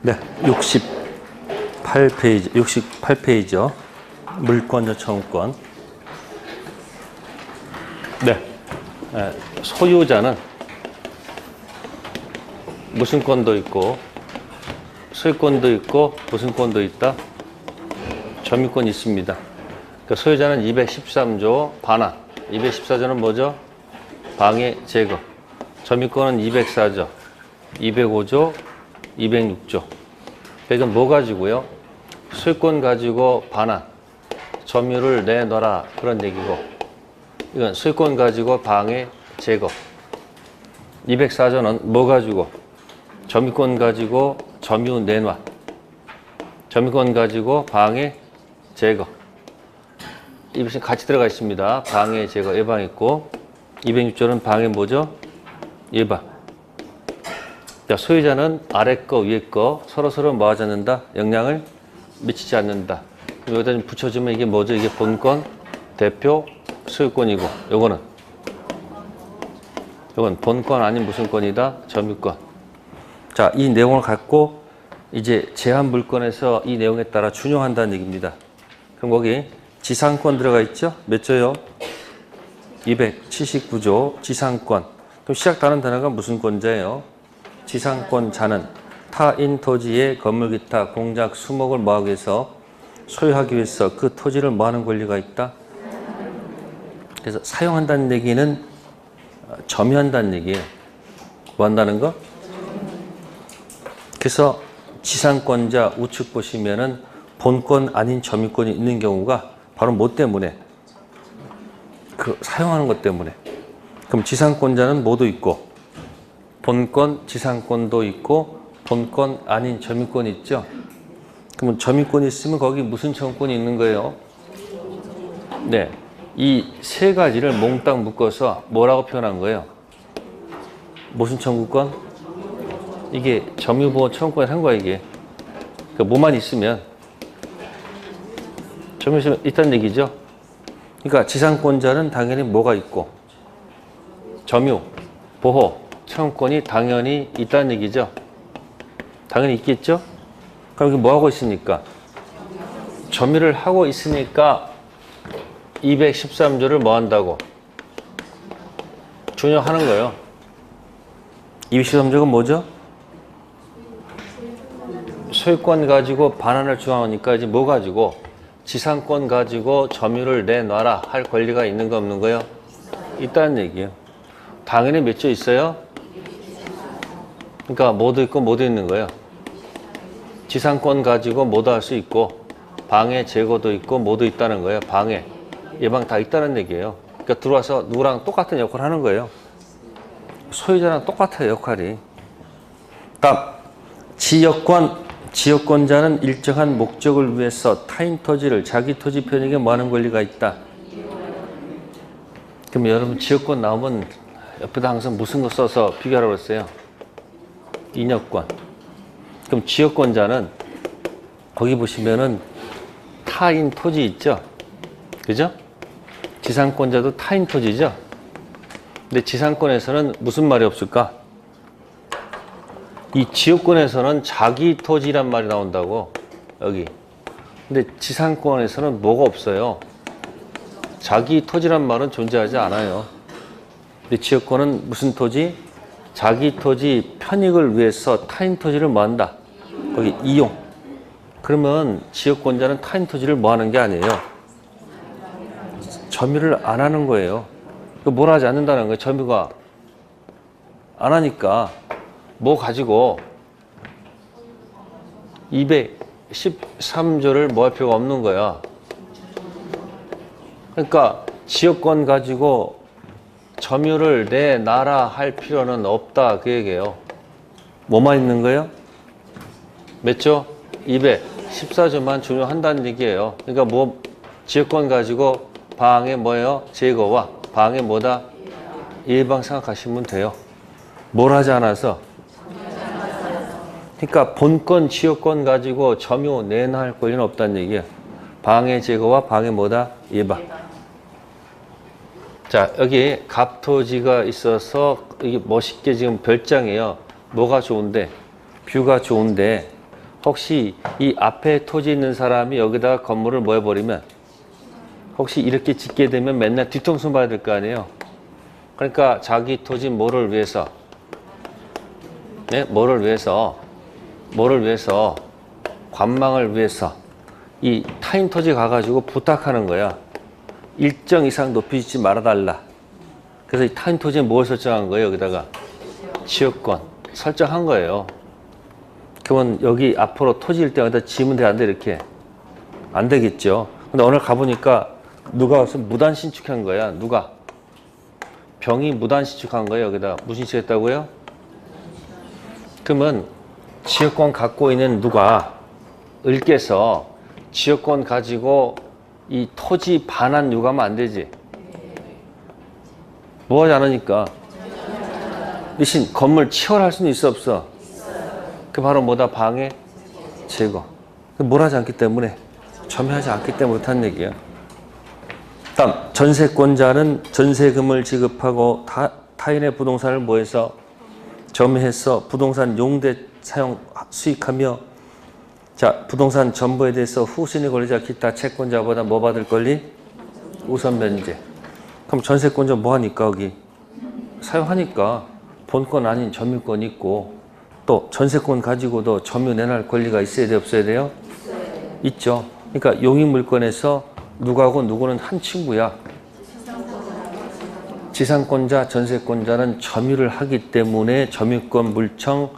네, 68페이지요. 물권 요청권. 네, 소유자는 무슨 권도 있고, 소유권도 있고, 무슨 권도 있다? 점유권이 있습니다. 그러니까 소유자는 213조 반환. 214조는 뭐죠? 방해, 제거. 점유권은 204조, 205조, 206조. 이건 뭐 가지고요? 소유권 가지고 반환, 점유를 내놔라 그런 얘기고, 이건 소유권 가지고 방해, 제거. 204조는 뭐 가지고? 점유권 가지고 점유 내놔, 점유권 가지고 방해, 제거. 이것이 같이 들어가 있습니다. 방해, 제거, 예방 있고, 206조는 방해 뭐죠? 예방. 자, 소유자는 아래 거, 위에 거 서로 뭐 하지 않는다? 영향을 미치지 않는다. 여기다 좀 붙여주면 이게 뭐죠? 이게 본권, 대표, 소유권이고, 요건 본권 아닌 무슨 권이다? 점유권. 자, 이 내용을 갖고 이제 제한 물권에서 이 내용에 따라 준용한다는 얘기입니다. 그럼 거기 지상권 들어가 있죠? 몇 조요? 279조 지상권. 그럼 시작 다른 단어가 무슨 권자예요? 지상권자는 타인 토지의 건물 기타 공작 수목을 뭐하기 위해서 소유하기 위해서 그 토지를 뭐하는 권리가 있다? 그래서 사용한다는 얘기는 점유한다는 얘기예요. 뭐 한다는 거? 그래서 지상권자 우측 보시면은 본권 아닌 점유권이 있는 경우가 바로 뭐 때문에? 그 사용하는 것 때문에. 그럼 지상권자는 뭐도 있고, 본권, 지상권도 있고, 본권 아닌 점유권이 있죠? 그러면 점유권이 있으면 거기 무슨 청구권이 있는 거예요? 네. 이 세 가지를 몽땅 묶어서 뭐라고 표현한 거예요? 무슨 청구권? 이게 점유보호 청구권에 한 거야, 이게. 그러니까 뭐만 있으면, 점유 있으면 있다는 얘기죠? 그러니까 지상권자는 당연히 뭐가 있고, 점유, 보호, 청구권이 당연히 있다는 얘기죠? 당연히 있겠죠? 그럼 이게 뭐 하고 있으니까? 점유를 하고 있으니까 213조를 뭐 한다고? 준용하는 거예요. 213조가 뭐죠? 소유권 가지고 반환을 주장하니까 이제 뭐 가지고? 지상권 가지고 점유를 내놔라 할 권리가 있는 거 없는 거예요? 있다는 얘기예요. 당연히 몇 조 있어요? 그러니까 뭐도 있고 뭐도 있는 거예요. 지상권 가지고 뭐도 할 수 있고, 방해, 제거도 있고 뭐도 있다는 거예요. 방해, 예방 다 있다는 얘기예요. 그러니까 들어와서 누구랑 똑같은 역할을 하는 거예요. 소유자랑 똑같아요, 역할이. 다음, 지역권자는 일정한 목적을 위해서 타인 토지를 자기 토지 편익에 뭐 하는 권리가 있다. 그럼 여러분 지역권 나오면 옆에다 항상 무슨 거 써서 비교하라고 했어요? 인여권. 그럼 지역권자는 거기 보시면은 타인 토지 있죠? 그죠? 지상권자도 타인 토지죠? 근데 지상권에서는 무슨 말이 없을까? 이 지역권에서는 자기 토지란 말이 나온다고, 여기. 근데 지상권에서는 뭐가 없어요? 자기 토지란 말은 존재하지 않아요. 근데 지역권은 무슨 토지? 자기 토지 편익을 위해서 타인 토지를 뭐 한다? 거기 이용. 그러면 지역권자는 타인 토지를 뭐 하는 게 아니에요. 점유를 안 하는 거예요. 뭘 하지 않는다는 거예요. 점유가 안 하니까 뭐 가지고 213조를 뭐 할 필요가 없는 거야. 그러니까 지역권 가지고 점유를 내놔라 할 필요는 없다 그 얘기예요. 뭐만 있는 거예요? 몇 조? 214조만 준용한다는 얘기예요. 그러니까 뭐 지역권 가지고 방해 뭐예요? 제거와 방해 뭐다? 예방 생각하시면 돼요. 뭘 하지 않아서? 그러니까 본권, 지역권 가지고 점유 내놔 할 권리는 없다는 얘기예요. 방해 제거와 방해 뭐다? 예방. 자, 여기 갑토지가 있어서 이게 멋있게 지금 별장이에요. 뭐가 좋은데? 뷰가 좋은데 혹시 이 앞에 토지 있는 사람이 여기다가 건물을 뭐 해버리면 혹시 이렇게 짓게 되면 맨날 뒤통수 봐야 될 거 아니에요. 그러니까 자기 토지 뭐를 위해서, 네? 뭐를 위해서 관망을 위해서 이 타인 토지 가가지고 부탁하는 거야. 일정 이상 높이 짓지 말아달라. 그래서 이 타인 토지에 뭘 설정한 거예요? 여기다가 지역권 설정한 거예요. 그러면 여기 앞으로 토지일 때 여기다 지으면 돼, 안 돼? 이렇게 안 되겠죠. 근데 오늘 가보니까 누가 와서 무단 신축한 거야. 누가? 병이 무단 신축한 거예요. 여기다 무슨 신축했다고요? 그러면 지역권 갖고 있는 누가 을께서 지역권 가지고 이 토지 반환 요구하면 안 되지. 뭐 하지 않으니까. 대신 건물 치월할 수는 있어, 없어? 그 바로 뭐다? 방해, 제거. 뭘 하지 않기 때문에, 점유하지 않기 때문에 못한 얘기야. 다음, 전세권자는 전세금을 지급하고 타인의 부동산을 뭐해서 점유해서 부동산 용대 사용 수익하며, 자, 부동산 전부에 대해서 후순위 권리자 기타 채권자보다 뭐 받을 권리? 우선 면제. 그럼 전세권자 뭐 하니까 여기? 사용하니까 본권 아닌 점유권 있고, 또 전세권 가지고도 점유 내놓을 권리가 있어야 돼, 없어야 돼요? 있죠. 그러니까 용익물권에서 누구하고 누구는 한 친구야. 지상권자, 전세권자는 점유를 하기 때문에 점유권 물청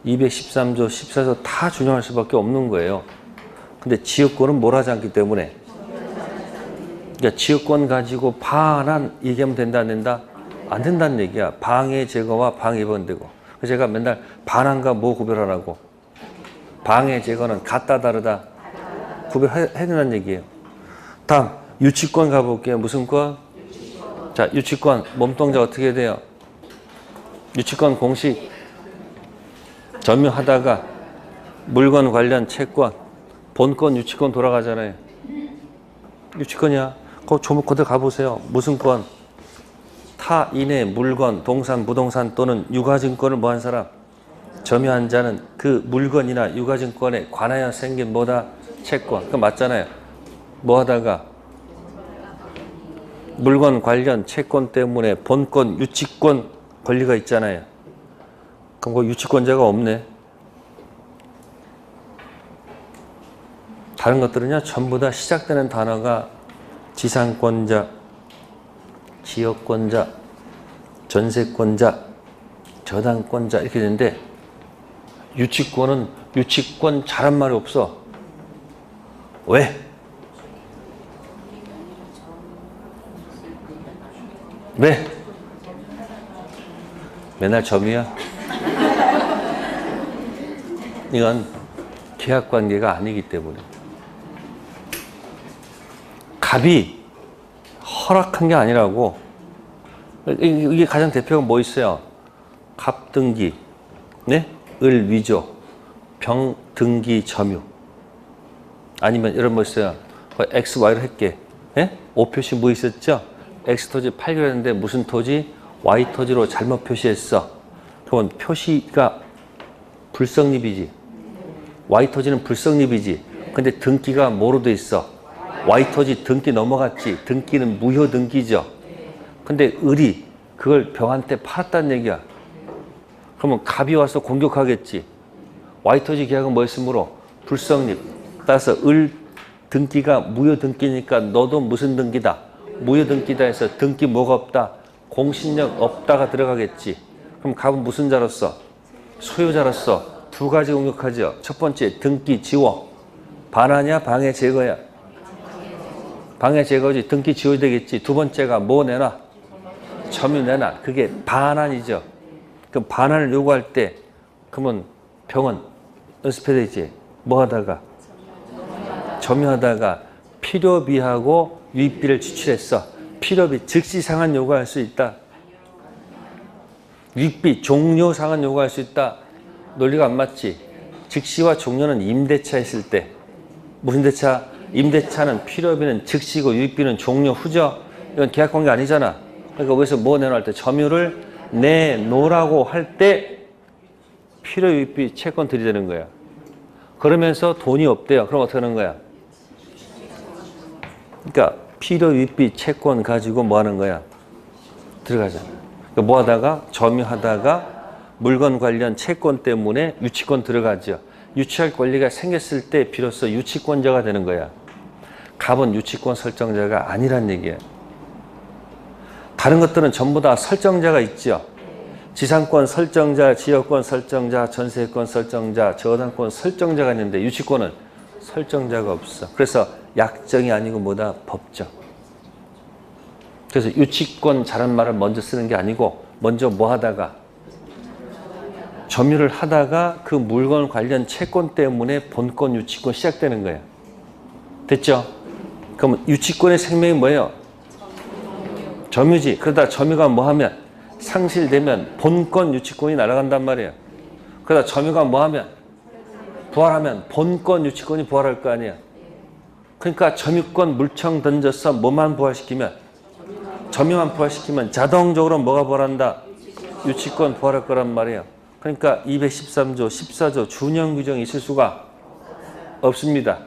213조, 14조 다 준용할 수밖에 없는 거예요. 근데 지역권은 뭘 하지 않기 때문에. 그러니까 지역권 가지고 반환 얘기하면 된다, 안 된다? 안 된다는 얘기야. 방해 제거와 방해 번되고. 그래서 제가 맨날 반환과 뭐 구별하라고. 방해 제거는 같다 다르다 구별해야 된다는 얘기예요. 다음, 유치권 가볼게요. 무슨 권? 자, 유치권 몸통자 어떻게 돼요? 유치권 공식 점유하다가 물건 관련 채권, 본권 유치권 돌아가잖아요. 유치권이야. 그 조목 그대로 가보세요. 무슨 권? 타인의 물건, 동산, 부동산 또는 유가증권을 뭐한 사람? 점유한 자는 그 물건이나 유가증권에 관하여 생긴 뭐다? 채권. 그거 맞잖아요. 뭐 하다가? 물건 관련 채권 때문에 본권, 유치권 권리가 있잖아요. 그럼 그 유치권자가 없네. 다른 것들은요, 전부 다 시작되는 단어가 지상권자, 지역권자, 전세권자, 저당권자 이렇게 되는데, 유치권은 유치권 잘한 말이 없어. 왜? 왜? 맨날 점이야? 이건 계약관계가 아니기 때문에. 갑이 허락한 게 아니라고. 이게 가장 대표가 뭐 있어요? 갑 등기, 네? 을 위조, 병 등기 점유. 아니면 이런 뭐 있어요? X, Y로 할게. 예? O 표시 뭐 있었죠? X 토지 팔기로 했는데 무슨 토지? Y 토지로 잘못 표시했어. 그건 표시가 불성립이지. Y 토지는 불성립이지. 근데 등기가 뭐로 돼 있어? Y 토지 등기 넘어갔지. 등기는 무효 등기죠. 근데 을이 그걸 병한테 팔았다는 얘기야. 그러면 갑이 와서 공격하겠지. Y 토지 계약은 뭐였으므로? 불성립. 따라서 을 등기가 무효 등기니까 너도 무슨 등기다? 무효 등기다 해서 등기 뭐가 없다? 공신력 없다가 들어가겠지. 그럼 갑은 무슨 자로서? 소유자로서 두 가지 공격하죠. 첫 번째, 등기 지워. 반환이야? 방해 제거야? 방해 제거지. 등기 지워야 되겠지. 두 번째가 뭐 내놔? 점유 내놔. 그게 반환이죠. 그럼 반환을 요구할 때, 그러면 병은 연습해야 되지. 뭐 하다가? 점유하다가 필요비하고 유익비를 지출했어. 필요비 즉시 상환 요구할 수 있다. 유익비 종료 상환 요구할 수 있다. 논리가 안 맞지. 즉시와 종료는 임대차 했을 때. 무슨 대차? 임대차는 필요비는 즉시고 유익비는 종료 후죠. 이건 계약관계 아니잖아. 그러니까 여기서 뭐 내놓을 때? 점유를 내놓으라고 할 때 필요 유익비 채권 들이대는 거야. 그러면서 돈이 없대요. 그럼 어떻게 하는 거야? 그러니까 필요 윗빚 채권 가지고 뭐 하는 거야? 들어가잖아. 그러니까 뭐 하다가 점유하다가 물건 관련 채권 때문에 유치권 들어가죠. 유치할 권리가 생겼을 때 비로소 유치권자가 되는 거야. 갑은 유치권 설정자가 아니란 얘기야. 다른 것들은 전부 다 설정자가 있죠. 지상권 설정자, 지역권 설정자, 전세권 설정자, 저당권 설정자가 있는데 유치권은 설정자가 없어. 그래서 약정이 아니고 뭐다? 법정. 그래서 유치권 자란 말을 먼저 쓰는 게 아니고 먼저 뭐 하다가 점유를 하다가 그 물건 관련 채권 때문에 본권 유치권 시작되는 거예요. 됐죠? 그럼 유치권의 생명이 뭐예요? 점유지. 그러다 점유가 뭐 하면 상실되면 본권 유치권이 날아간단 말이에요. 그러다 점유가 뭐 하면 부활하면 본권 유치권이 부활할 거 아니에요. 그러니까 점유권 물청 던져서 뭐만 부활시키면 점유만 부활시키면 자동적으로 뭐가 부활한다? 유치권 부활할 거란 말이에요. 그러니까 213조, 14조 준용 규정이 있을 수가 없습니다.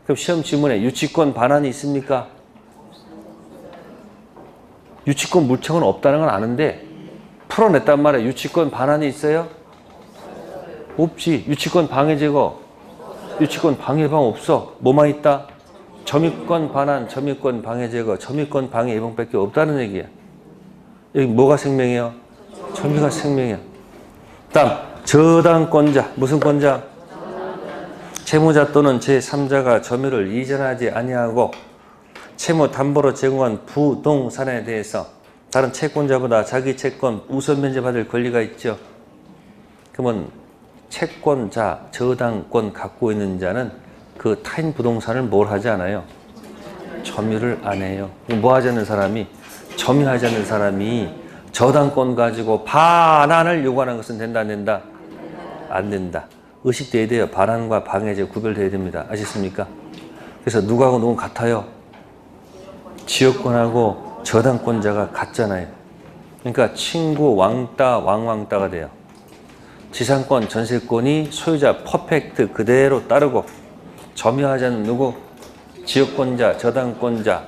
그럼 시험 지문에 유치권 반환이 있습니까? 유치권 물청은 없다는 건 아는데 풀어냈단 말이에요. 유치권 반환이 있어요? 없지. 유치권 방해 제거, 유치권 방해방 없어. 뭐만 있다? 점유권 반환, 점유권 방해 제거, 점유권 방해 예방밖에 없다는 얘기야. 여기 뭐가 생명이에요? 점유가 생명이야. 다음 저당권자. 무슨 권자? 채무자 또는 제3자가 점유를 이전하지 아니하고 채무 담보로 제공한 부동산에 대해서 다른 채권자보다 자기 채권 우선 면제받을 권리가 있죠. 그러면 채권자, 저당권 갖고 있는 자는 그 타인 부동산을 뭘 하지 않아요? 점유를 안 해요. 뭐 하지 않는 사람이? 점유하지 않는 사람이 저당권 가지고 반환을 요구하는 것은 된다, 안 된다? 안 된다. 의식돼야 돼요. 반환과 방해제 구별돼야 됩니다. 아시겠습니까? 그래서 누구하고 누구 같아요? 지역권하고 저당권자가 같잖아요. 그러니까 친구 왕따, 왕왕따가 돼요. 지상권, 전세권이 소유자 퍼펙트 그대로 따르고 점유하지 않는 누구? 지역권자, 저당권자,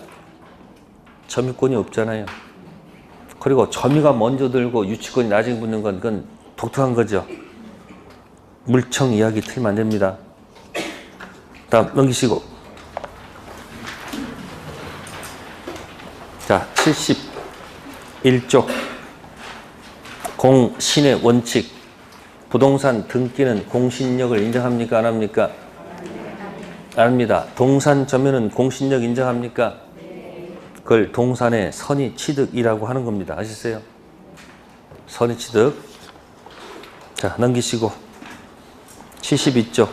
점유권이 없잖아요. 그리고 점유가 먼저 들고 유치권이 나중에 붙는 건 그건 독특한 거죠. 물청 이야기 틀리면 안 됩니다. 다음 넘기시고. 자, 71조 공신의 원칙. 부동산 등기는 공신력을 인정합니까? 안 합니까? 안 합니다. 동산 점유는 공신력 인정합니까? 그걸 동산의 선의취득이라고 하는 겁니다. 아시세요? 선의취득. 자, 넘기시고. 72조.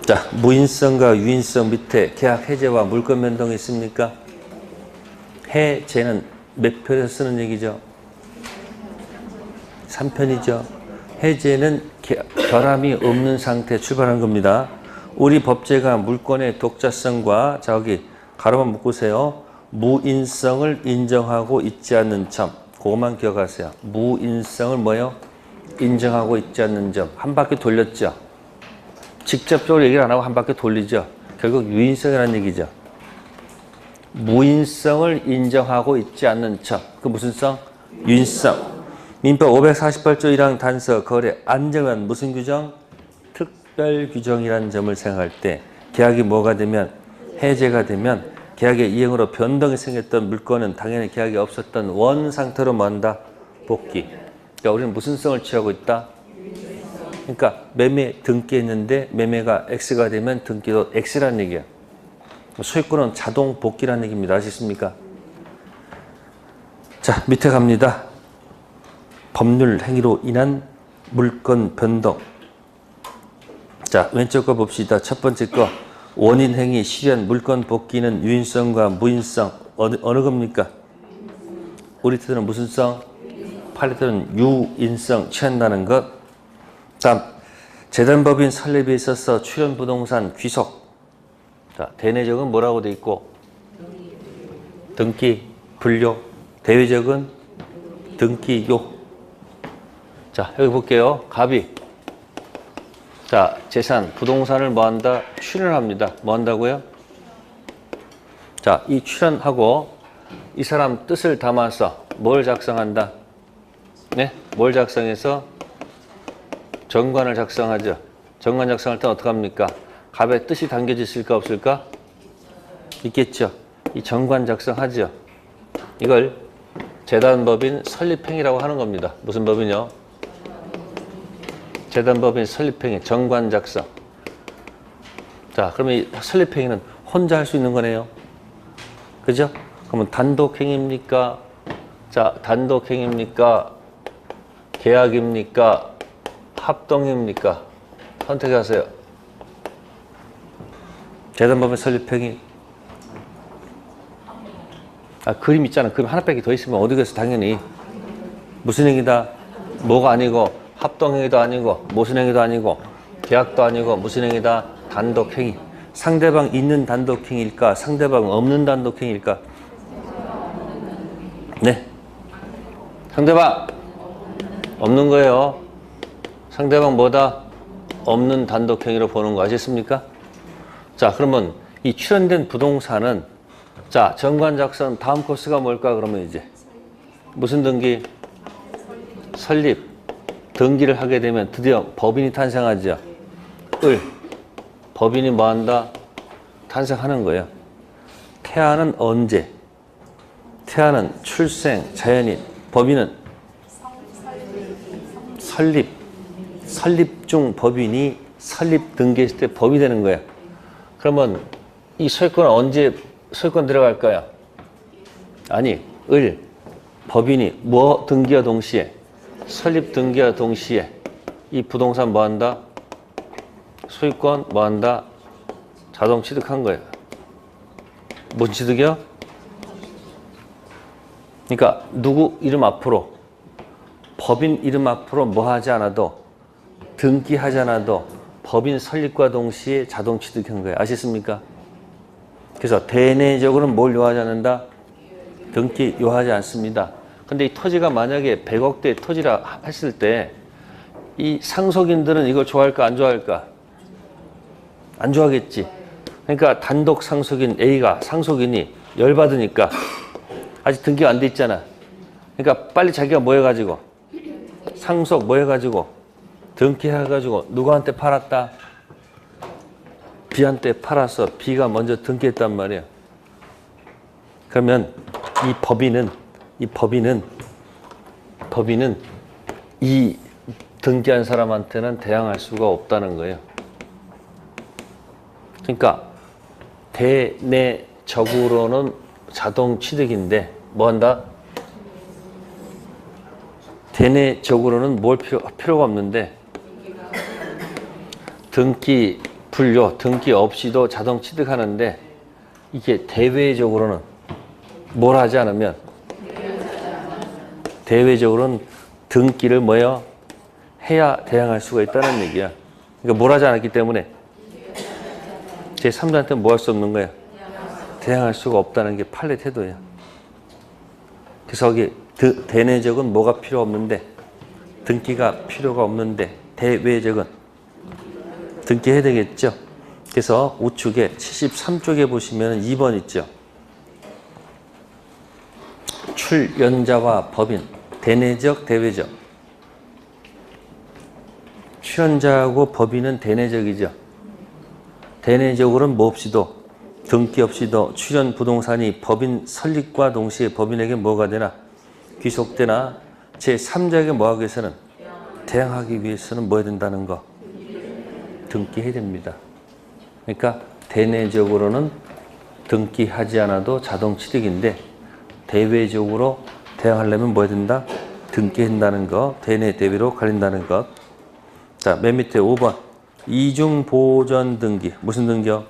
자, 무인성과 유인성 밑에 계약 해제와 물권 변동이 있습니까? 해제는 몇 편에서 쓰는 얘기죠? 3편이죠. 해제는 결함이 없는 상태에 출발한 겁니다. 우리 법제가 물권의 독자성과 저기 가로만 묶으세요. 무인성을 인정하고 있지 않는 점. 그것만 기억하세요. 무인성을 뭐요? 인정하고 있지 않는 점. 한 바퀴 돌렸죠. 직접적으로 얘기를 안 하고 한 바퀴 돌리죠. 결국 유인성이라는 얘기죠. 무인성을 인정하고 있지 않는 점. 그 무슨 성? 유인성. 민법 548조 1항 단서 거래 안정은 무슨 규정? 특별 규정이라는 점을 생각할 때 계약이 뭐가 되면 해제가 되면 계약의 이행으로 변동이 생겼던 물건은 당연히 계약이 없었던 원 상태로 만다 복귀. 그러니까 우리는 무슨 성을 취하고 있다? 그러니까 매매 등기했는데 매매가 X가 되면 등기도 X라는 얘기야. 소유권은 자동 복귀라는 얘기입니다. 아시겠습니까? 자, 밑에 갑니다. 법률 행위로 인한 물권 변동. 자, 왼쪽 거 봅시다. 첫 번째 거. 원인 행위 실현 물권 복귀는 유인성과 무인성. 어느 겁니까? 우리 뜻은 무슨 성? 팔레트는 유인성 취한다는 것. 다음, 재단법인 설립에 있어서 출연부동산 귀속. 자, 대내적은 뭐라고 돼 있고? 등기, 분료. 대외적은 등기요. 자, 여기 볼게요. 갑이. 자, 재산, 부동산을 뭐 한다? 출연합니다. 뭐 한다고요? 자, 이 출연하고 이 사람 뜻을 담아서 뭘 작성한다? 네? 뭘 작성해서? 정관을 작성하죠. 정관 작성할 때 어떻게 합니까? 갑의 뜻이 담겨져 있을까 없을까? 있겠죠. 이 정관 작성하죠. 이걸 재단법인 설립행위라고 하는 겁니다. 무슨 법이요? 재단법인 설립행위, 정관 작성. 자, 그러면 이 설립행위는 혼자 할 수 있는 거네요. 그죠? 그러면 단독행위입니까? 자, 단독행위입니까? 계약입니까? 합동입니까? 선택하세요. 재단법인 설립행위. 아, 그림 있잖아. 그림 하나밖에 더 있으면 어디겠어, 당연히. 무슨 행위다? 뭐가 아니고, 합동행위도 아니고, 무슨 행위도 아니고, 계약도 아니고, 무슨 행위다? 단독행위. 상대방 있는 단독행위일까? 상대방 없는 단독행위일까? 네. 상대방 없는 거예요. 상대방 뭐다? 없는 단독행위로 보는 거 아시겠습니까? 자, 그러면 이 출연된 부동산은 자, 정관 작성 다음 코스가 뭘까? 그러면 이제 무슨 등기? 설립. 등기를 하게 되면 드디어 법인이 탄생하죠. 법인이 뭐 한다? 탄생하는 거예요. 태아는 언제? 태아는 출생, 자연인. 법인은 설립. 설립 중 법인이 설립 등기했을 때 법이 되는 거예요. 그러면 이 소유권은 언제 소유권 들어갈까요? 아니, 법인이 뭐 등기와 동시에 설립 등기와 동시에 이 부동산 뭐 한다? 소유권 뭐 한다? 자동 취득한 거예요. 뭔 취득이요? 그러니까 누구 이름 앞으로 법인 이름 앞으로 뭐 하지 않아도 등기하지 않아도 법인 설립과 동시에 자동 취득한 거예요. 아시겠습니까? 그래서 대내적으로는 뭘 요하지 않는다? 등기 요하지 않습니다. 근데 이 토지가 만약에 100억대 토지라 했을 때 이 상속인들은 이걸 좋아할까 안 좋아할까? 안 좋아하겠지. 그러니까 단독 상속인 A가 상속인이 열받으니까 아직 등기가 안 돼 있잖아. 그러니까 빨리 자기가 뭐 해가지고 상속 뭐 해가지고 등기해가지고 누구한테 팔았다? B한테 팔아서 B가 먼저 등기했단 말이야. 그러면 이 법인은 이 등기한 사람한테는 대항할 수가 없다는 거예요. 그러니까 대내적으로는 자동 취득인데 뭐 한다? 대내적으로는 뭘 필요가 없는데 등기 분료, 등기 없이도 자동 취득하는데 이게 대외적으로는 뭘 하지 않으면 대외적으로는 등기를 뭐요? 해야 대항할 수가 있다는 얘기야. 그러니까 뭘 하지 않았기 때문에 제3자한테 뭐 할 수 없는 거야? 대항할 수가 없다는 게 판례 태도야. 그래서 여기 대내적은 뭐가 필요 없는데 등기가 필요가 없는데 대외적은 등기해야 되겠죠. 그래서 우측에 73쪽에 보시면 2번 있죠. 출연자와 법인, 대내적, 대외적. 출연자하고 법인은 대내적이죠. 대내적으로는 뭐 없이도 등기 없이도 출연 부동산이 법인 설립과 동시에 법인에게 뭐가 되나? 귀속되나? 제3자에게 뭐 하기 위해서는? 대항하기 위해서는 뭐 해야 된다는 거? 등기해야 됩니다. 그러니까 대내적으로는 등기하지 않아도 자동 취득인데 대외적으로 대항하려면 뭐 해야 된다? 등기한다는 거, 대내 대외로 갈린다는 것. 자, 맨 밑에 5번. 이중 보전 등기. 무슨 등기요?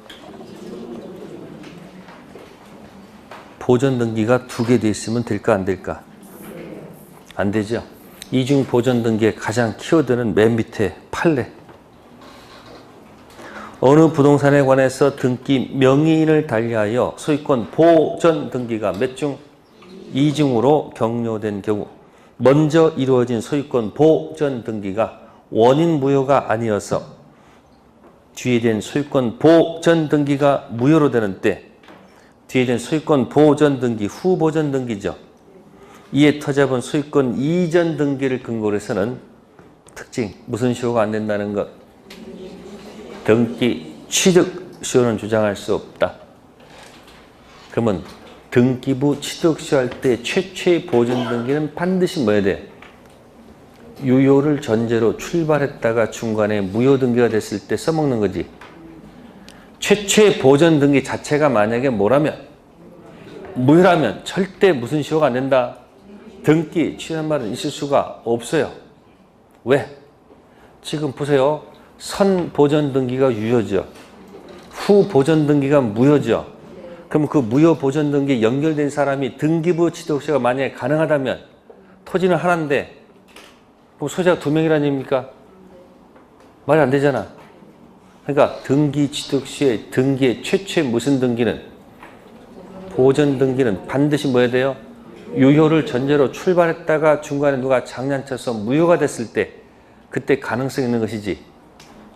보전 등기가 2개 돼 있으면 될까 안 될까? 안 되죠. 이중 보전 등기의 가장 키워드는 맨 밑에 판례. 어느 부동산에 관해서 등기 명의인을 달리하여 소유권 보전 등기가 몇 중? 2중으로 격려된 경우 먼저 이루어진 소유권 보전 등기가 원인 무효가 아니어서 뒤에 된 소유권 보전 등기가 무효로 되는 때 뒤에 된 소유권 보전 등기 후 보전 등기죠. 이에 터잡은 소유권 이전 등기를 근거로 해서는 특징 무슨 시효가 안 된다는 것. 등기 취득 시효는 주장할 수 없다. 그러면 등기부 취득 시효할 때 최초의 보전 등기는 반드시 뭐야 돼? 유효를 전제로 출발했다가 중간에 무효 등기가 됐을 때 써먹는 거지. 최초의 보전 등기 자체가 만약에 뭐라면 무효라면 절대 무슨 시효가 안 된다. 등기 취소한 말은 있을 수가 없어요. 왜? 지금 보세요. 선 보전 등기가 유효죠. 후 보전 등기가 무효죠. 그럼 그 무효 보전 등기에 연결된 사람이 등기부 취득시효가 만약에 가능하다면 토지는 하나인데 그럼 소유자가 2명이라는 얘기입니까? 말이 안 되잖아. 그러니까 등기 취득시에 등기의 최초의 무슨 등기는 보전 등기는 반드시 뭐 해야 돼요? 유효를 전제로 출발했다가 중간에 누가 장난쳐서 무효가 됐을 때 그때 가능성이 있는 것이지.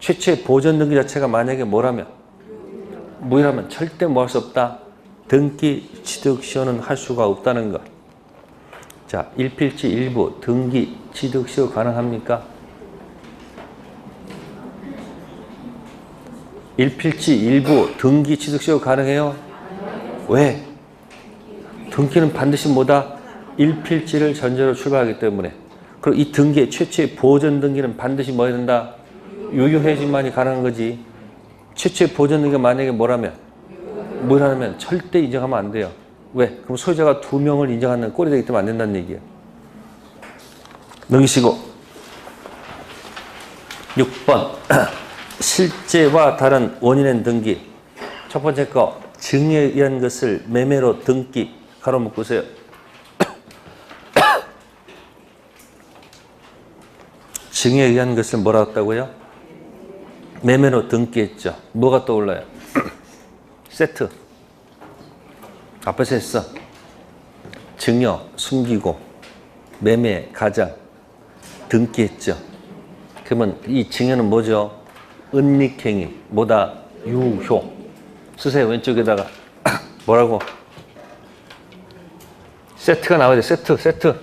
최초의 보전 등기 자체가 만약에 뭐라면 무효라면 절대 뭐 할 수 없다. 등기 취득 시효는 할 수가 없다는 것. 자, 일필지 일부 등기 취득 시효 가능합니까? 일필지 일부 등기 취득 시효 가능해요? 왜? 등기는 반드시 뭐다? 일필지를 전제로 출발하기 때문에. 그리고 이 등기의 최초의 보전 등기는 반드시 뭐 해야 된다? 유효해야지만이 가능한 거지. 최초의 보전 등기가 만약에 뭐라면? 무효라면 절대 인정하면 안 돼요. 왜? 그럼 소유자가 2명을 인정하는 꼴이 되기 때문에 안 된다는 얘기예요. 넘기시고 6번 실제와 다른 원인의 등기. 첫 번째 거 증에 의한 것을 매매로 등기 가로 묶으세요. 증에 의한 것을 뭐라 했다고요? 매매로 등기했죠. 뭐가 떠올라요? 세트. 앞에서 했어. 증여, 숨기고, 매매, 가장, 등기했죠. 그러면 이 증여는 뭐죠? 은닉행위, 뭐다? 유효. 쓰세요. 왼쪽에다가. 뭐라고? 세트가 나와야 돼. 세트.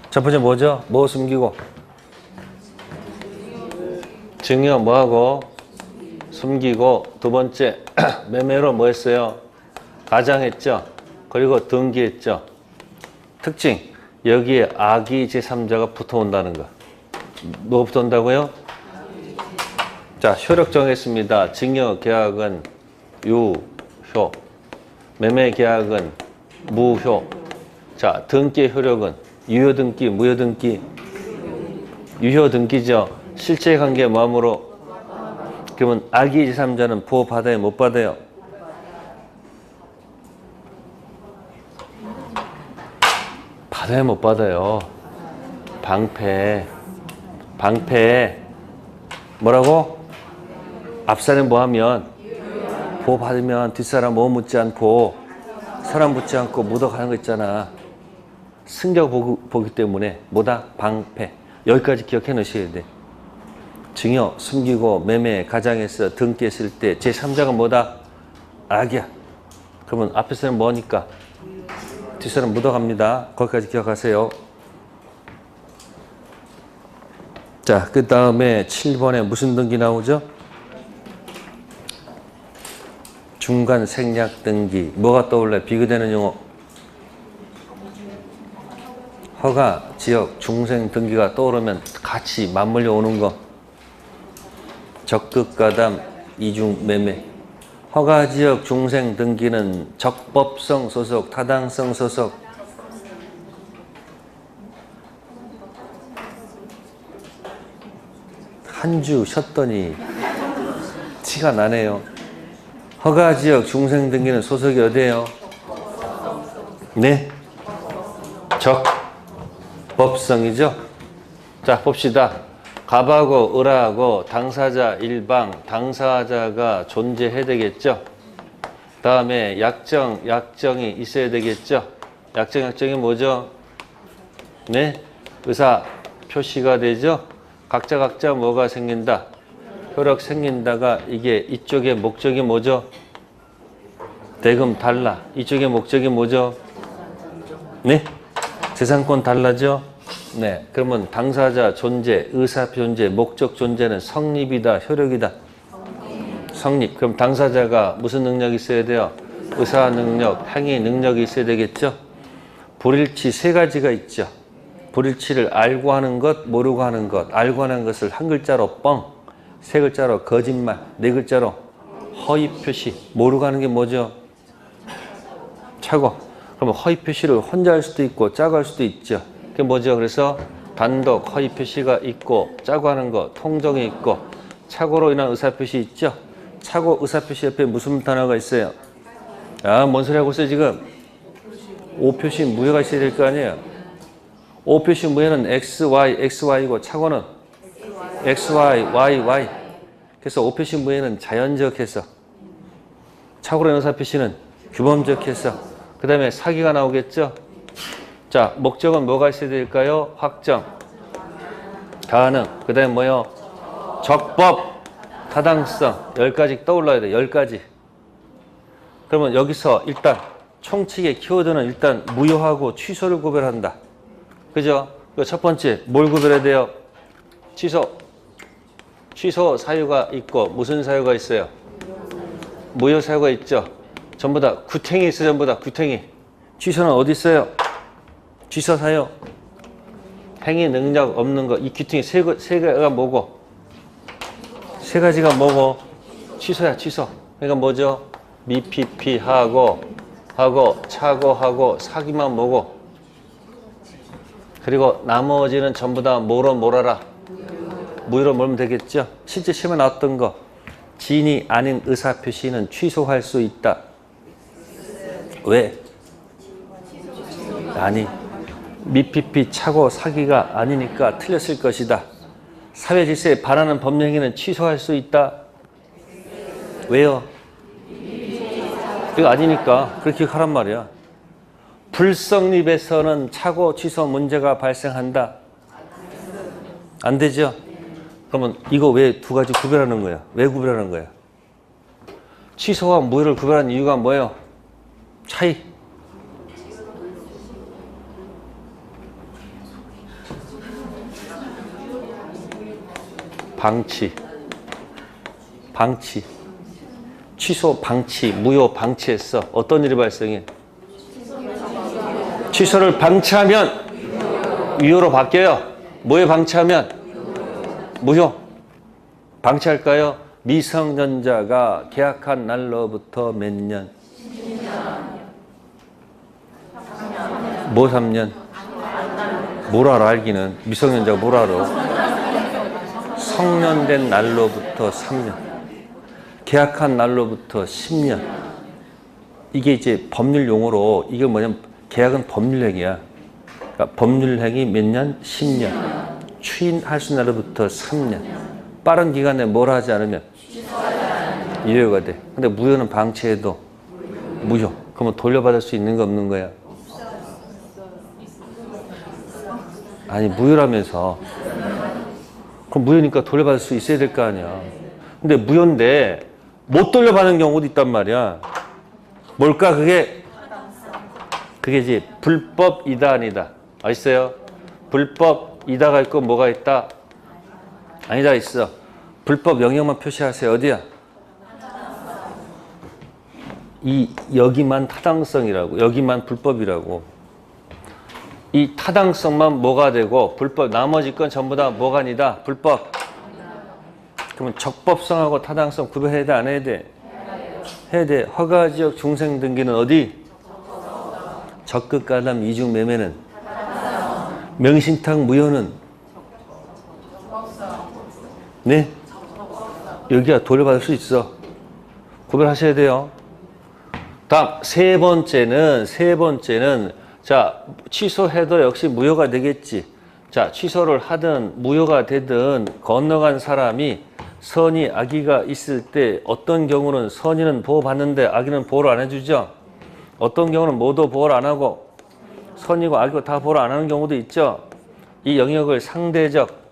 첫 번째 뭐죠? 뭐 숨기고? 증여 뭐하고? 숨기고. 두 번째 매매로 뭐 했어요? 가장했죠. 그리고 등기했죠. 특징 여기에 악의 제3자가 붙어온다는 거. 뭐가 붙어온다고요? 자, 효력 정했습니다. 증여 계약은 유효, 매매 계약은 무효. 자, 등기 효력은 유효 등기, 무효 등기? 유효 등기죠. 실제 관계 뭐함으로? 그러면 악의 제3자는 보호 받아요, 못 받아요? 받아요, 못 받아요? 방패. 뭐라고? 앞사람 뭐 하면? 보호 받으면 뒷사람 뭐 묻지 않고 사람 묻지 않고 묻어가는 거 있잖아. 승격 보기 때문에 뭐다? 방패. 여기까지 기억해 놓으셔야 돼. 증여, 숨기고, 매매, 가장해서 등기했을 때 제3자가 뭐다? 악이야. 그러면 앞에 사람 뭐니까? 뒷사람 묻어갑니다. 거기까지 기억하세요. 자, 그 다음에 7번에 무슨 등기 나오죠? 중간 생략 등기. 뭐가 떠올라요? 비교되는 용어. 허가, 지역, 중생 등기가 떠오르면 같이 맞물려 오는 거. 적극 가담, 이중 매매. 허가, 지역, 중생 등기는 적법성 소속, 타당성 소속. 한 주 쉬었더니 티가 나네요. 허가, 지역, 중생 등기는 소속이 어디예요? 네? 적법성이죠. 자, 봅시다. 갑하고 을하고 당사자 일방, 당사자가 존재해야 되겠죠. 다음에 약정이 있어야 되겠죠. 약정이 뭐죠? 네, 의사 표시가 되죠. 각자 뭐가 생긴다? 혈액 생긴다가 이게 이쪽의 목적이 뭐죠? 대금 달라. 이쪽의 목적이 뭐죠? 네, 재산권 달라죠. 네, 그러면 당사자 존재, 의사 존재, 목적 존재는 성립이다, 효력이다? 성립. 그럼 당사자가 무슨 능력이 있어야 돼요? 의사 능력, 행위 능력이 있어야 되겠죠? 불일치 세 가지가 있죠. 불일치를 알고 하는 것, 모르고 하는 것. 알고 하는 것을 한 글자로 뻥, 세 글자로 거짓말, 네 글자로 허위 표시. 모르고 하는 게 뭐죠? 착오. 그러면 허위 표시를 혼자 할 수도 있고 짜고 할 수도 있죠. 그게 뭐죠? 그래서 단독 허위 표시가 있고 짜고 하는 거, 통정이 있고 착오로 인한 의사 표시 있죠. 착오 의사 표시 옆에 무슨 단어가 있어요? 아, 뭔 소리 하고 있어요 지금? O 표시 무효가 있어야 될 거 아니에요. O 표시 무효는 XY고 착오는 XY. 그래서 O 표시 무효는 자연적 해석. 착오로 인한 의사 표시는 규범적 해석. 그 다음에 사기가 나오겠죠. 자, 목적은 뭐가 있어야 될까요? 확정, 가능, 그 다음에 뭐요? 적법, 타당성. 10가지 떠올라야 돼. 10가지. 그러면 여기서 일단 총칙의 키워드는 일단 무효하고 취소를 구별한다. 그죠? 첫 번째 뭘 구별해야 돼요? 취소 사유가 있고 무슨 사유가 있어요? 무효 사유가 있죠. 전부 다 구탱이 있어요. 전부 다 구탱이. 취소는 어디 있어요? 취소 사유. 행위 능력 없는 거. 이 구탱이 세 개가 뭐고? 세 가지가 뭐고? 취소야, 취소. 그러니까 뭐죠? 미피피하고 착오하고 사기만 뭐고? 그리고 나머지는 전부 다 뭐로 몰아라? 무효로 몰면 되겠죠? 실제 시험에 나왔던 거. 지인이 아닌 의사표시는 취소할 수 있다. 왜? 아니, 미피피 착오 사기가 아니니까 틀렸을 것이다. 사회 질서에 반하는 법령에는 취소할 수 있다. 왜요? 이거 아니니까 그렇게 하란 말이야. 불성립에서는 착오 취소 문제가 발생한다. 안 되죠? 그러면 이거 왜 두 가지 구별하는 거야? 왜 구별하는 거야? 취소와 무효를 구별하는 이유가 뭐예요? 차이. 방치. 취소 방치, 무효 방치했어. 어떤 일이 발생해? 취소를 방치하면 유효로 바뀌어요. 뭐에 방치하면? 무효. 방치할까요? 미성년자가 계약한 날로부터 몇 년? 뭐 3년? 뭘 알아 알기는. 미성년자가 뭘 알아? 성년된 날로부터 3년. 계약한 날로부터 10년. 이게 이제 법률 용어로 이게 뭐냐면 계약은 법률행위야. 그러니까 법률행위 몇 년? 10년. 추인할 수 있는 날로부터 3년. 빠른 기간에 뭘 하지 않으면 유효가 돼. 근데 무효는 방치해도 무효. 그러면 돌려받을 수 있는 거 없는 거야? 아니 무효라면서. 그럼 무효니까 돌려받을 수 있어야 될 거 아니야. 근데 무효인데 못 돌려받는 경우도 있단 말이야. 뭘까 그게? 그게 이제 불법이다 아니다. 아시어요? 불법이다가 있고 뭐가 있다? 아니다 있어. 불법 영역만 표시하세요. 어디야? 여기만 타당성이라고. 여기만 불법이라고. 이 타당성만 뭐가 되고 불법. 나머지 건 전부 다 뭐가 아니다? 불법. 그러면 적법성하고 타당성 구별해야 돼? 안 해야 돼? 해야 돼. 허가지역 중생등기는 어디? 적극가담 이중매매는? 명신탁 무효는? 네? 여기야 돌려받을 수 있어. 구별하셔야 돼요. 다음 세 번째는 자 취소해도 역시 무효가 되겠지. 자 취소를 하든 무효가 되든 건너간 사람이 선의 악의가 있을 때 어떤 경우는 선의는 보호받는데 악의는 보호를 안 해주죠. 어떤 경우는 모두 보호를 안 하고 선이고 악이고 다 보러 안 하는 경우도 있죠. 이 영역을 상대적,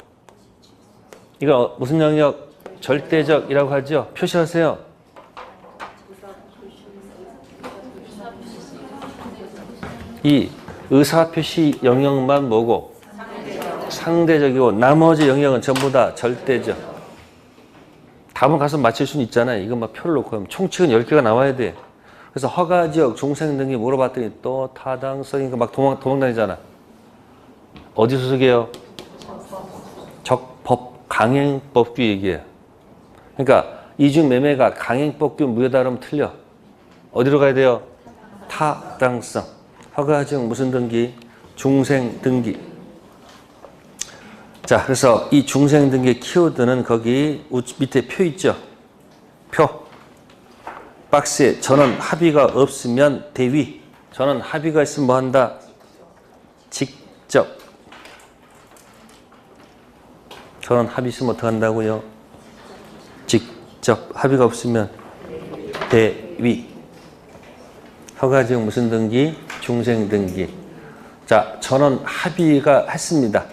이거 무슨 영역? 절대적이라고 하죠. 표시하세요. 이 의사표시 영역만 뭐고? 상대적이고 나머지 영역은 전부 다 절대적. 답은 가서 맞힐 수는 있잖아요. 이거 막 표를 놓고 하면 총칙은 10개가 나와야 돼. 그래서 허가지역, 중생 등기 물어봤더니 또 타당성이니까 막 도망다니잖아. 어디 소속이에요? 적법 강행법규 얘기예요. 그러니까 이중매매가 강행법규 무효다 그러면 틀려. 어디로 가야 돼요? 타당성. 허가지역 무슨 등기? 중생 등기. 자, 그래서 이 중생 등기 키워드는 거기 밑에 표 있죠? 표. 박스에 전원 합의가 없으면 대위. 전원 합의가 있으면 뭐 한다? 직접. 전원 합의 있으면 어떻게 한다고요? 직접. 합의가 없으면 대위. 허가지역 무슨 등기? 중생 등기. 자, 전원 합의가 했습니다.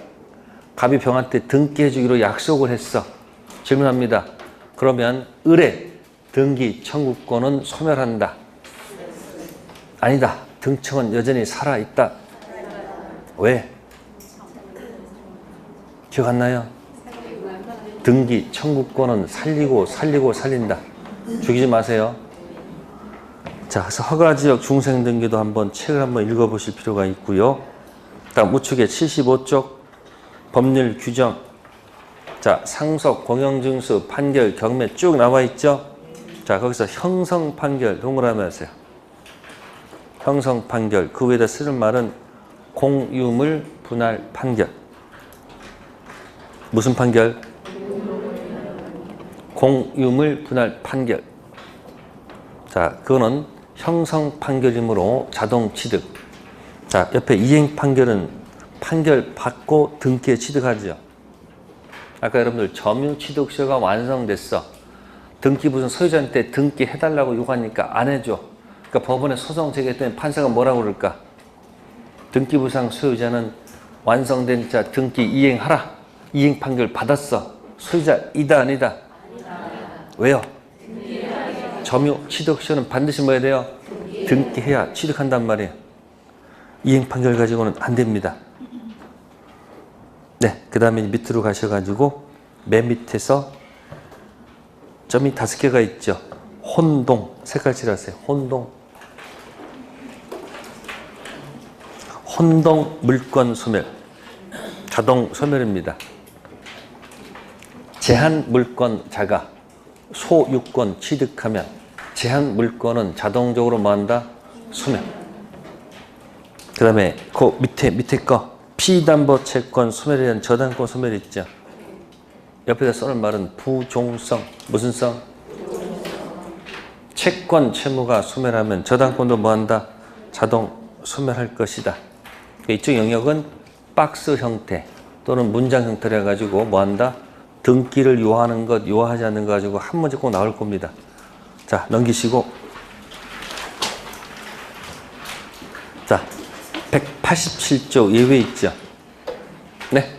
갑이 병한테 등기해 주기로 약속을 했어. 질문합니다. 그러면 을의 등기 청구권은 소멸한다. 아니다. 등청은 여전히 살아있다. 왜? 기억 안 나요? 등기 청구권은 살린다. 죽이지 마세요. 자, 그래서 허가지역 중생 등기도 한번 책을 한번 읽어보실 필요가 있고요. 다음 우측에 75쪽 법률 규정. 자, 상속, 공영증수, 판결, 경매 쭉 나와 있죠. 자, 거기서 형성 판결 동그라미 하세요. 형성 판결. 그 위에다 쓰는 말은 공유물 분할 판결. 무슨 판결? 공유물 분할 판결. 자, 그거는 형성 판결이므로 자동 취득. 자, 옆에 이행 판결은 판결 받고 등기에 취득하죠. 아까 여러분들 점유 취득서가 완성됐어. 등기 무슨 소유자한테 등기해달라고 요구하니까 안 해줘. 그러니까 법원에 소송 제기했더니 판사가 뭐라고 그럴까? 등기부상 소유자는 완성된 자 등기 이행하라. 이행 판결 받았어. 소유자 이다 아니다? 왜요? 점유 취득서는 반드시 뭐 해야 돼요? 등기해야 취득한단 말이에요. 이행 판결 가지고는 안 됩니다. 네, 그 다음에 밑으로 가셔가지고 맨 밑에서 점이 5개가 있죠. 혼동, 색깔칠하세요. 혼동 물권 소멸, 자동 소멸입니다. 제한 물권 자가, 소유권 취득하면 제한 물권은 자동적으로 뭐한다? 소멸. 그 다음에 그 밑에 거 피담보 채권 소멸에 대한 저당권 소멸 있죠. 옆에다 써놓은 말은 부종성. 무슨 성? 채권 채무가 소멸하면 저당권도 뭐한다? 자동 소멸할 것이다. 이쪽 영역은 박스 형태 또는 문장 형태로 해가지고 뭐한다? 등기를 요하는 것, 요하지 않는 것 가지고 한 문제 꼭 나올 겁니다. 자, 넘기시고. 자, 187조 예외 있죠. 네.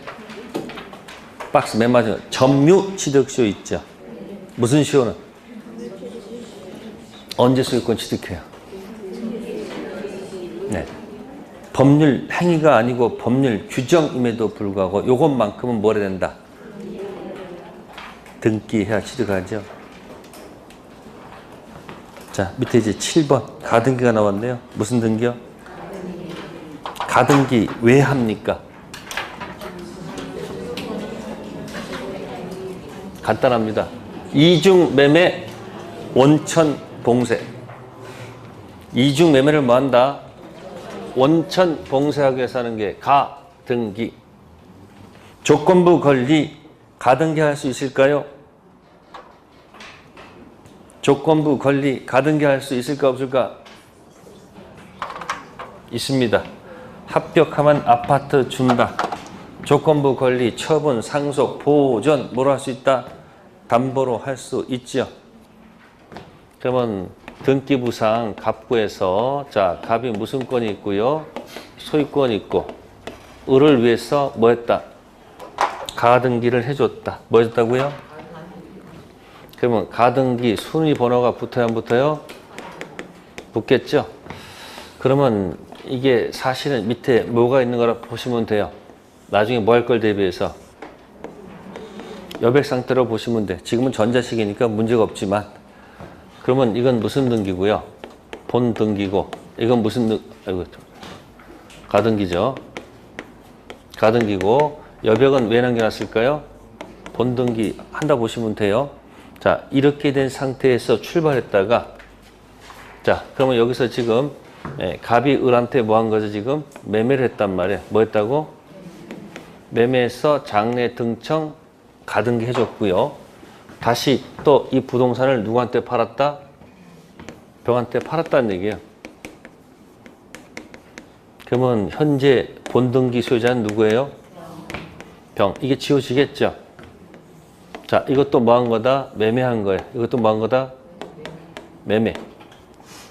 박스 맨 마지막 점유 취득시효 있죠. 무슨 시효는? 언제 소유권 취득해요? 네. 법률 행위가 아니고 법률 규정임에도 불구하고 요것만큼은 뭘 해야 된다? 등기해야 취득하죠. 자, 밑에 이제 7번 가등기가 나왔네요. 무슨 등기요? 가등기 왜 합니까? 간단합니다. 이중매매 원천봉쇄. 이중매매를 뭐 한다? 원천봉쇄하기 위해서 하는 게 가등기. 조건부 권리 가등기 할 수 있을까요? 조건부 권리 가등기 할 수 있을까 없을까? 있습니다. 합격하면 아파트 준다. 조건부 권리 처분 상속 보존 뭐로 할 수 있다? 담보로 할 수 있죠. 그러면 등기부상 갑구에서 자 갑이 무슨 권이 있고요? 소유권이 있고 을을 위해서 뭐 했다? 가등기를 해줬다. 뭐 해줬다고요? 그러면 가등기 순위 번호가 붙어요 안 붙어요? 붙겠죠? 그러면 이게 사실은 밑에 뭐가 있는 거라 보시면 돼요. 나중에 뭐 할 걸 대비해서 여백 상태로 보시면 돼. 지금은 전자식이니까 문제가 없지만 그러면 이건 무슨 등기고요? 본 등기고 이건 무슨 아이고 가등기죠. 가등기고 여백은 왜 남겨놨을까요? 본 등기 한다 보시면 돼요. 자 이렇게 된 상태에서 출발했다가 자 그러면 여기서 지금 갑이 을한테 뭐 한 거죠? 지금 매매를 했단 말이에요. 뭐 했다고? 매매해서 장래 등청 가등기 해줬고요. 다시 또 이 부동산을 누구한테 팔았다? 병한테 팔았다는 얘기예요. 그러면 현재 본등기 소유자는 누구예요? 병. 이게 지워지겠죠? 자, 이것도 뭐 한 거다? 매매한 거예요. 이것도 뭐 한 거다? 매매.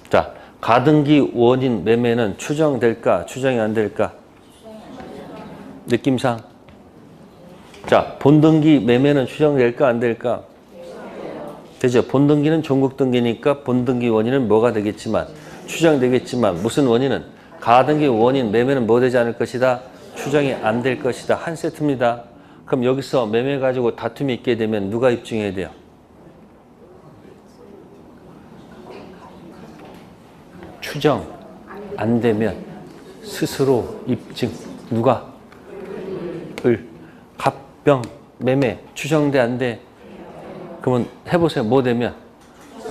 자, 가등기 원인 매매는 추정될까? 추정이 안 될까? 느낌상. 자, 본등기 매매는 추정될까? 안 될까? 되죠? 본등기는 종국등기니까 본등기 원인은 뭐가 되겠지만 추정되겠지만 무슨 원인은 가등기 원인 매매는 뭐 되지 않을 것이다? 추정이 안 될 것이다. 한 세트입니다. 그럼 여기서 매매 가지고 다툼이 있게 되면 누가 입증해야 돼요? 추정 안 되면 스스로 입증. 누가? 을. 갑병 매매 추정돼 안 돼? 그러면 해보세요. 뭐 되면?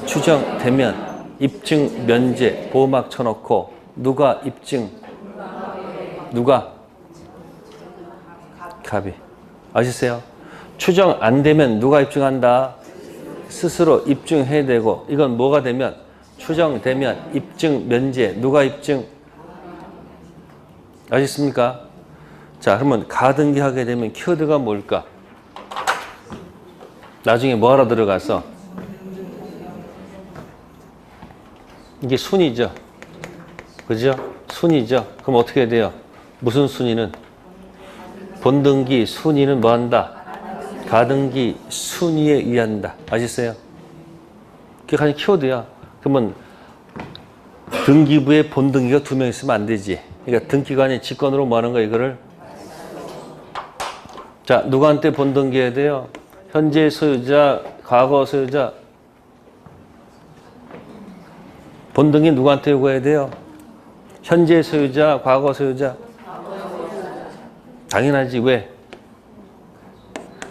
추정되면 입증 면제 보호막 쳐놓고 누가 입증? 누가? 갑이. 아시세요? 추정 안 되면 누가 입증한다? 스스로 입증해야 되고 이건 뭐가 되면? 추정되면 입증 면제 누가 입증? 아시겠습니까? 자 그러면 가등기 하게 되면 키워드가 뭘까? 나중에 뭐하러 들어가서 이게 순위죠. 그죠? 순위죠. 그럼 어떻게 해야 돼요? 무슨 순위는? 본등기 순위는 뭐 한다? 가등기 순위에 의한다. 아시겠어요? 그게 가장 키워드야. 그러면 등기부에 본등기가 2명 있으면 안 되지. 그러니까 등기관이 직권으로 뭐 하는 거야 이거를? 자 누구한테 본등기해야 돼요? 현재 소유자, 과거 소유자. 본등기 누구한테 요구해야 돼요? 현재 소유자, 과거 소유자. 당연하지. 왜?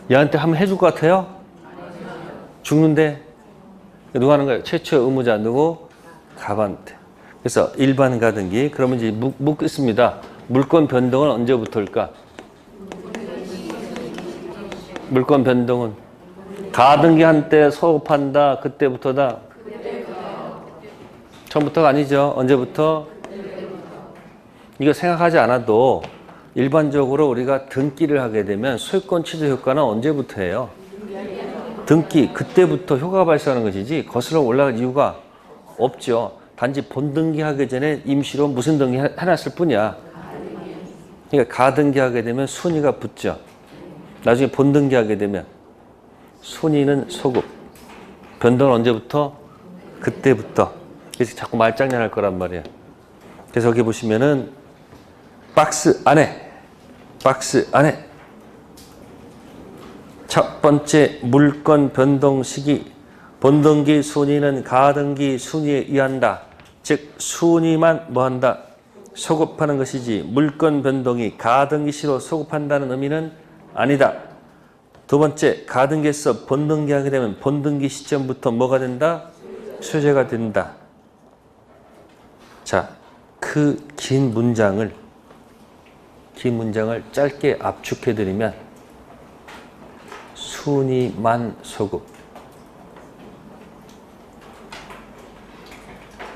얘한테 한번 해줄 것 같아요? 죽는데? 누가 하는 거예요? 최초 의무자 누구? 갑한테. 그래서 일반 가등기. 그러면 이제 묻겠습니다. 물권 변동은 언제부터일까? 물권 변동은 가등기 한때 소급한다. 그때부터다. 처음부터가 아니죠. 언제부터? 이거 생각하지 않아도 일반적으로 우리가 등기를 하게 되면 소유권 취득 효과는 언제부터예요? 등기 그때부터 효과가 발생하는 것이지 거슬러 올라갈 이유가 없죠. 단지 본등기 하기 전에 임시로 무슨 등기 해놨을 뿐이야. 그러니까 가등기 하게 되면 순위가 붙죠. 나중에 본등기 하게 되면 순위는 소급. 변동은 언제부터? 그때부터. 그래서 자꾸 말장난할 거란 말이에요. 그래서 여기 보시면은 박스 안에 첫 번째 물권 변동 시기 본등기 순위는 가등기 순위에 의한다. 즉 순위만 뭐한다? 소급하는 것이지 물권 변동이 가등기 시로 소급한다는 의미는 아니다. 두 번째 가등기에서 본등기 하게 되면 본등기 시점부터 뭐가 된다? 소재가 된다. 자, 그 긴 문장을 짧게 압축해드리면 순위만 소급.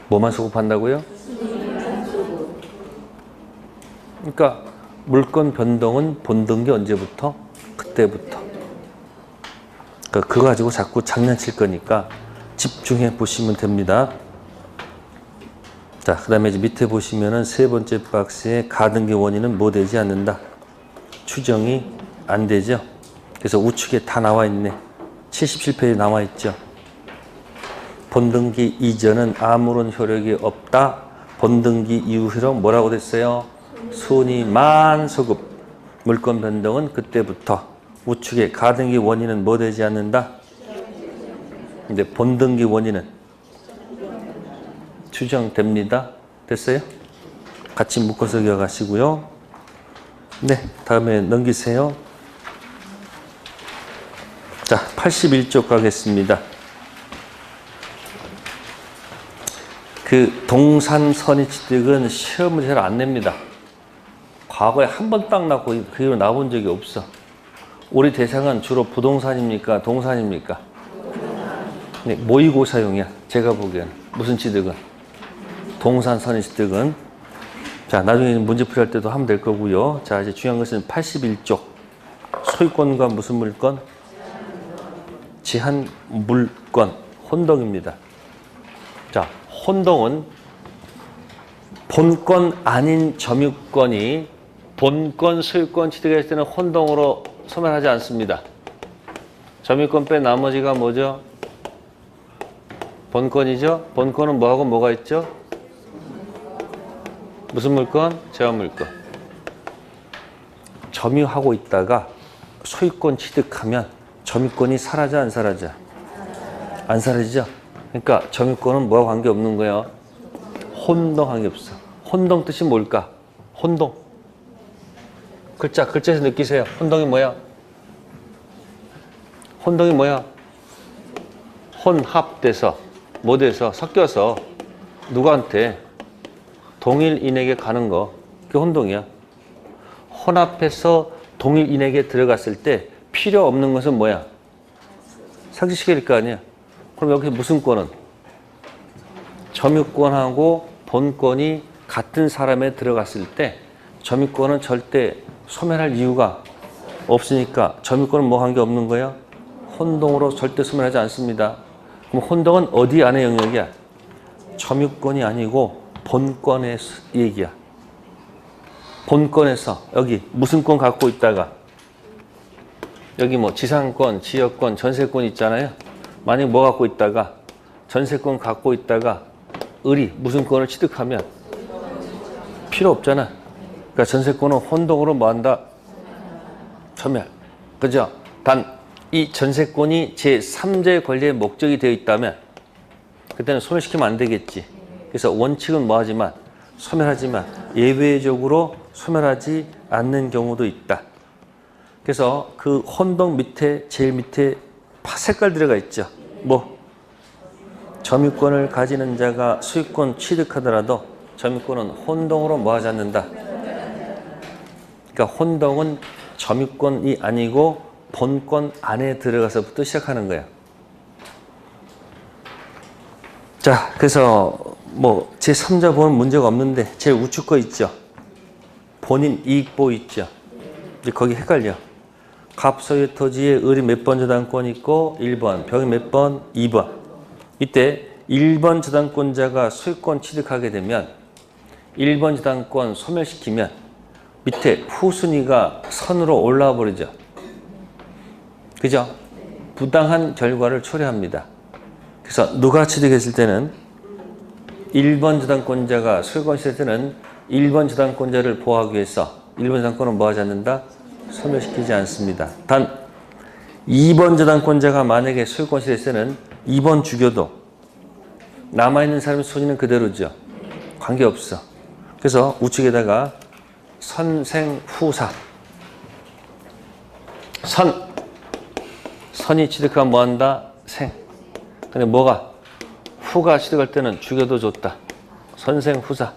뭐만 소급한다고요? 그러니까 물권 변동은 본등기 언제부터? 그때부터. 그거 가지고 자꾸 장난칠 거니까 집중해 보시면 됩니다. 자, 그 다음에 이제 밑에 보시면은 세 번째 박스에 가등기 원인은 뭐 되지 않는다. 추정이 안 되죠. 그래서 우측에 다 나와 있네. 77페이지에 나와 있죠. 본등기 이전은 아무런 효력이 없다. 본등기 이후 효력 뭐라고 됐어요? 순위만 소급. 물권 변동은 그때부터. 우측에 가등기 원인은 뭐 되지 않는다. 근데 본등기 원인은 추정됩니다. 됐어요? 같이 묶어서 기억하시고요. 네, 다음에 넘기세요. 자, 81쪽 가겠습니다. 그 동산 선의 취득은 시험을 잘 안 냅니다. 과거에 한 번 딱 나고 그 이후로 나온 적이 없어. 우리 대상은 주로 부동산입니까? 동산입니까? 네, 모의고사용이야. 제가 보기에는. 무슨 취득은? 동산 선의 취득은. 자, 나중에 문제 풀이할 때도 하면 될 거고요. 자, 이제 중요한 것은 81쪽. 소유권과 무슨 물권? 제한 물권. 혼동입니다. 자, 혼동은 본권 아닌 점유권이 본권 소유권 취득했을 때는 혼동으로 소멸하지 않습니다. 점유권 빼 나머지가 뭐죠? 본권이죠? 본권은 뭐하고 뭐가 있죠? 무슨 물권? 제한 물권. 점유하고 있다가 소유권 취득하면 점유권이 사라져 안 사라져? 안 사라지죠? 그러니까 점유권은 뭐와 관계없는 거예요? 혼동 관계없어. 혼동 뜻이 뭘까? 혼동. 글자에서 느끼세요. 혼동이 뭐야? 혼동이 뭐야? 혼합돼서, 뭐 돼서, 섞여서 누구한테? 동일인에게 가는 거. 그게 혼동이야. 혼합해서 동일인에게 들어갔을 때 필요 없는 것은 뭐야? 삭제시킬 거 아니야? 그럼 여기 무슨 권은? 점유권하고 본권이 같은 사람에 들어갔을 때 점유권은 절대 소멸할 이유가 없으니까 점유권은 뭐 관계 없는 거야? 혼동으로 절대 소멸하지 않습니다. 그럼 혼동은 어디 안의 영역이야? 점유권이 아니고 본권의 얘기야. 본권에서 여기 무슨 권 갖고 있다가 여기 뭐 지상권, 지역권, 전세권 있잖아요. 만약 뭐 갖고 있다가 전세권 갖고 있다가 을이 무슨 권을 취득하면 필요 없잖아. 그러니까 전세권은 혼동으로 뭐 한다? 소멸. 그죠? 단 이 전세권이 제3자의 권리의 목적이 되어 있다면 그때는 소멸시키면 안 되겠지. 그래서 원칙은 뭐 하지만 소멸하지만 예외적으로 소멸하지 않는 경우도 있다. 그래서 그 혼동 밑에 제일 밑에 색깔 들어가 있죠. 뭐 점유권을 가지는 자가 소유권 취득하더라도 점유권은 혼동으로 뭐 하지 않는다. 그러니까 혼동은 점유권이 아니고 본권 안에 들어가서부터 시작하는 거야. 자, 그래서 뭐 제3자 보면 문제가 없는데 제일 우측 거 있죠. 본인 이익보호 있죠. 이제 거기 헷갈려. 갑소유 토지에 을이 몇 번 저당권 있고 1번, 병이 몇 번? 2번. 이때 1번 저당권자가 소유권 취득하게 되면 1번 저당권 소멸시키면 밑에 후순위가 선으로 올라와 버리죠. 그죠? 부당한 결과를 초래합니다. 그래서 누가 취득했을 때는 1번 저당권자가 소유권 취득할 때는 1번 저당권자를 보호하기 위해서 1번 저당권은 뭐 하지 않는다? 소멸시키지 않습니다. 단 2번 저당권자가 만약에 소유권 취득했을 때는 2번 죽여도 남아있는 사람의 소지는 그대로죠. 관계없어. 그래서 우측에다가 선생후사. 선이 취득하면 뭐한다? 생. 근데 뭐가? 후가 취득할 때는 죽여도 좋다. 선생후사.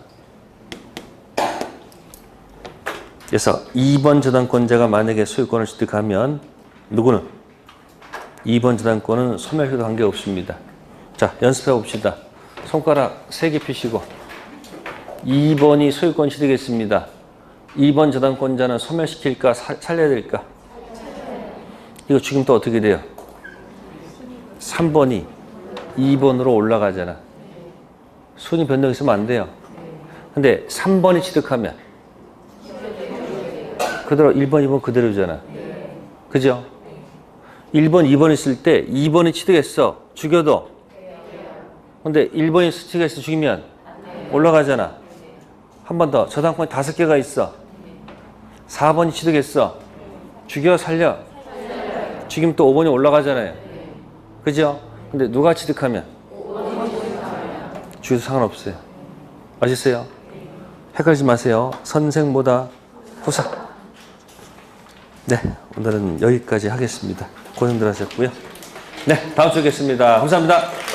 그래서 2번 저당권자가 만약에 소유권을 취득하면 누구는? 2번 저당권은 소멸해도 관계없습니다. 자, 연습해 봅시다. 손가락 3개 펴시고 2번이 소유권 취득했습니다. 2번 저당권자는 소멸시킬까 살려야 될까? 이거 지금 또 어떻게 돼요? 3번이 2번으로 올라가잖아. 순위 변동 있으면 안 돼요. 근데 3번이 취득하면 그대로 1번, 2번 그대로잖아. 그죠? 1번, 2번 있을 때 2번이 취득했어. 죽여도. 근데 1번이 취득했어. 죽이면 올라가잖아. 한 번 더. 저당권이 5개가 있어. 4번이 취득했어. 죽여, 살려. 죽이면 또 5번이 올라가잖아요. 그죠? 근데 누가 취득하면? 죽여도 상관없어요. 아시겠어요? 헷갈리지 마세요. 선생보다 후사. 네, 오늘은 여기까지 하겠습니다. 고생들 하셨고요. 네, 다음 주에 뵙겠습니다. 감사합니다.